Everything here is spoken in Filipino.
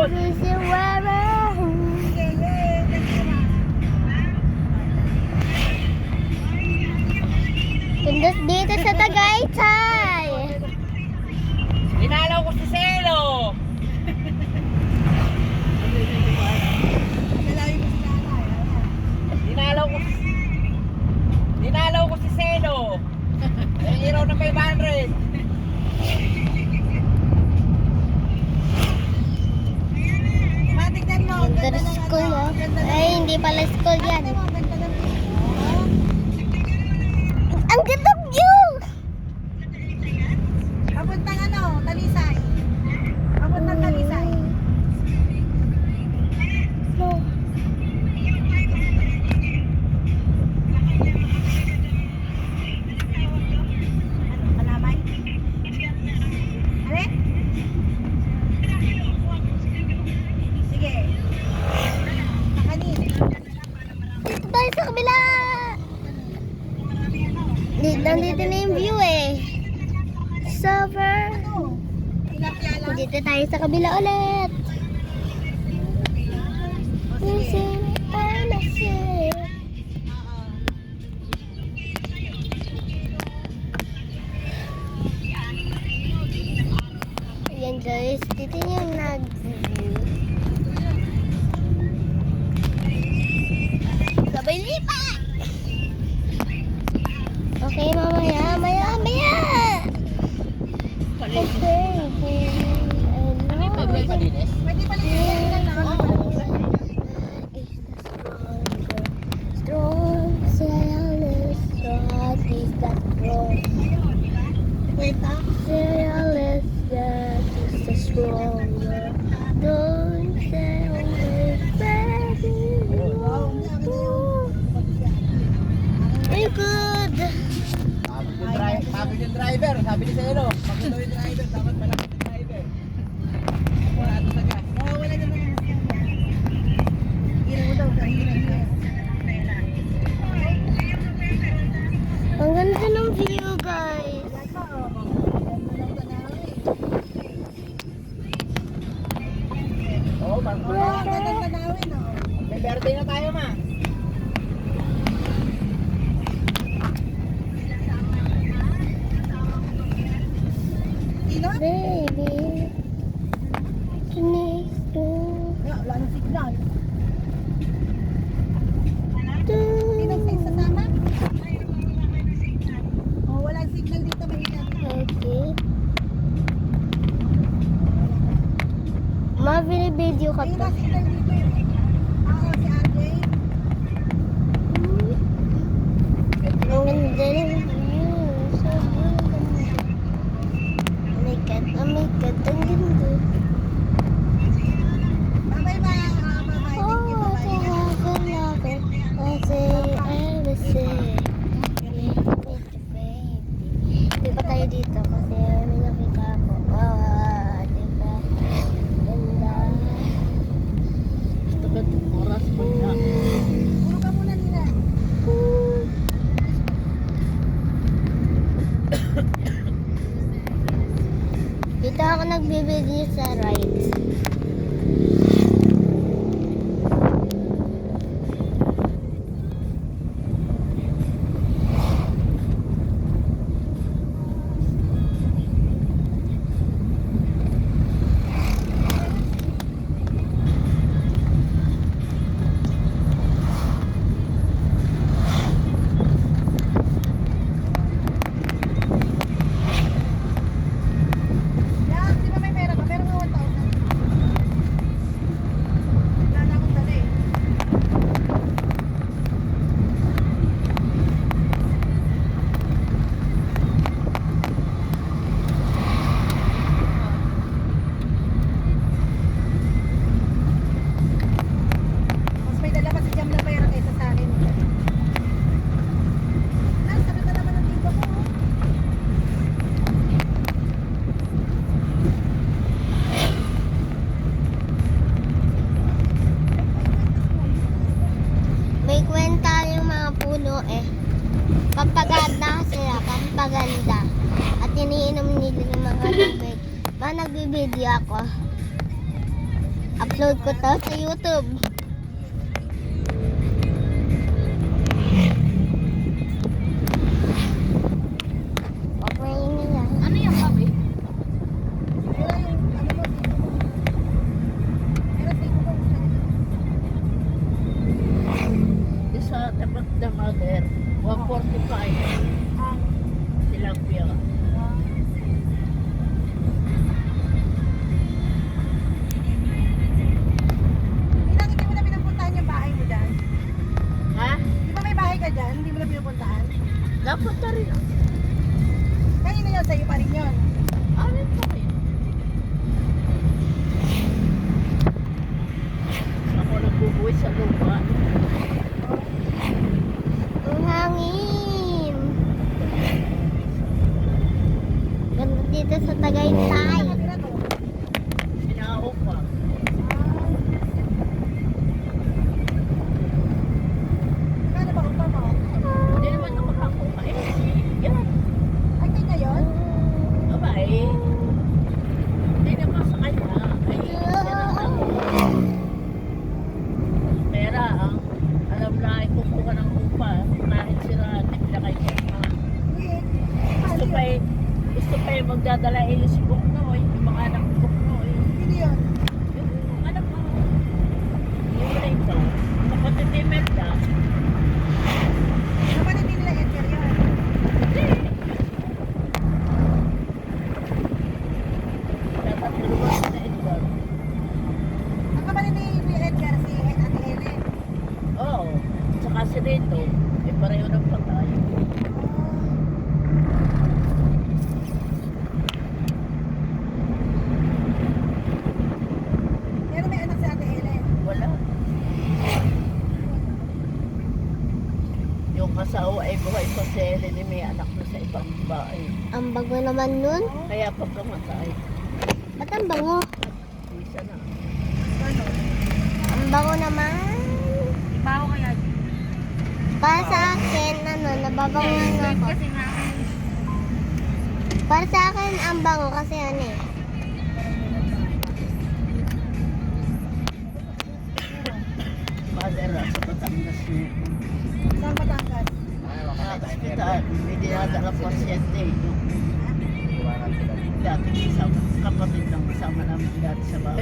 doon. Pindas dito sa Tagaytay. Dinalaw ko si Selo. Dinalaw ko si Selo. Ang hiraw na 500. Matignan mo. Ganda ng school, oh. Ay, hindi pala school yan. Ang ganda view! Papuntang ano, Talisay. Papuntang Talisay. No. Kalamay? Ale? Sige. Kanin. Dito tayo sa kabila. Nandito na yung view eh. Super. Tilapia lang. Dito tayo sa kabila ulit. Ayan guys, dito yung nag-view. Sabay lipat! Okay, mamaya. Okay. Malinis. Pwede pa lang na. Strong, sailor, strong is that strong. Kwenta. Sailor, that is the stronger. Don't sail away, baby. Very good. Sabi yung driver, sabi ni Selo. Pag ito yung driver, dapat malaki yung driver. Wala ito sa gas. Oo, wala naman ang hira mo daw. Hira. Ang ganda ng view, guys. Oo, Ang ganda ng tanawin, oh. may birthday na tayo, ma. Sino? Baby. Next to Wala nang signal. do. Sino sa sasama? Oh, walang signal dito, mahina. Okay. Ma-video ka Ayun pa. ang signal dito. Oo, si RJ. Ang ganda ng view. Sobrang ganda. Oh my God, ang ganda. Bye-bye, ma. Bye-bye. Thank you, Oh, bye-bye. love it. I say, I say. Di ba tayo dito? Kasi may nakita ako. Diba? Ganda. Oras mo yan. Puro ka muna nila. Dito ako nagbibideo sa rides. Yan, di ba may pera ka? Meron ka 1,000. Wala na akong dala eh. Mas may dala pa si Jam na pera kaysa sa akin. Sabi na naman ang tito ko. Oh. May kwenta yung mga puno eh. Pampaganda sila, pampaganda. At iniinom nila ng mga tubig. Ba nagbibideo ako. upload ko to sa YouTube. Huwag maingay yan. Ano yung kape? Pero yung, ano mo, dito mo. Pero dito mo. Isa tapat na mother. 145. Ang, Tilapia. hindi mo na pinupuntahan yung bahay mo dyan. Ha? Di ba may bahay ka dyan? Hindi mo na pinupuntahan? Napunta rin ako. Kanina yun, sa'yo pa rin yun. Amin pa rin. Ako nagbubuhay sa lupa. Ang hangin. Ganda dito sa Tagaytay. Nakatira to. Sinao pa. Kano ba upa mo? Hindi naman ako makakuha. Yan. Ay, kanya yun? Babae. Hindi naman sa kanya. Ay, sinang ako. Pera ang alam na ay kukuha ng upa. Kahit sila naglakay siya. Hindi. Gusto pa eh. Gusto pa eh magdadala eh si Buknoy. Yung mga anak ni Buknoy. Hindi yun. Yung anak mo. Yung na ito. Kapatid ni Melda. Kapatid din nila Edgar yun. Dapat tulungan sa Edgar. Ang kapatid ni Edgar, si Ate Helen. Oo. Tsaka si Rito. Eh pareho ng patay. Pero may anak si Ate Helen. Wala. Yung kasawa ay buhay pa si Helen eh, may anak na sa ibang babae. Ang bago naman nun. Kaya pagkamatay, Ba't ang bango? isa na. Ano? Ang bango naman. Ibaho kaya. Para sa akin, nababangan ako. Kasi nga, Para sa akin, ang bango kasi ano eh. Mother, sa Batangas yun. saan Batangas? Hospital, may dinadala pasyente. Yung dati isang kapatid ng kasama namin dati sa bahay.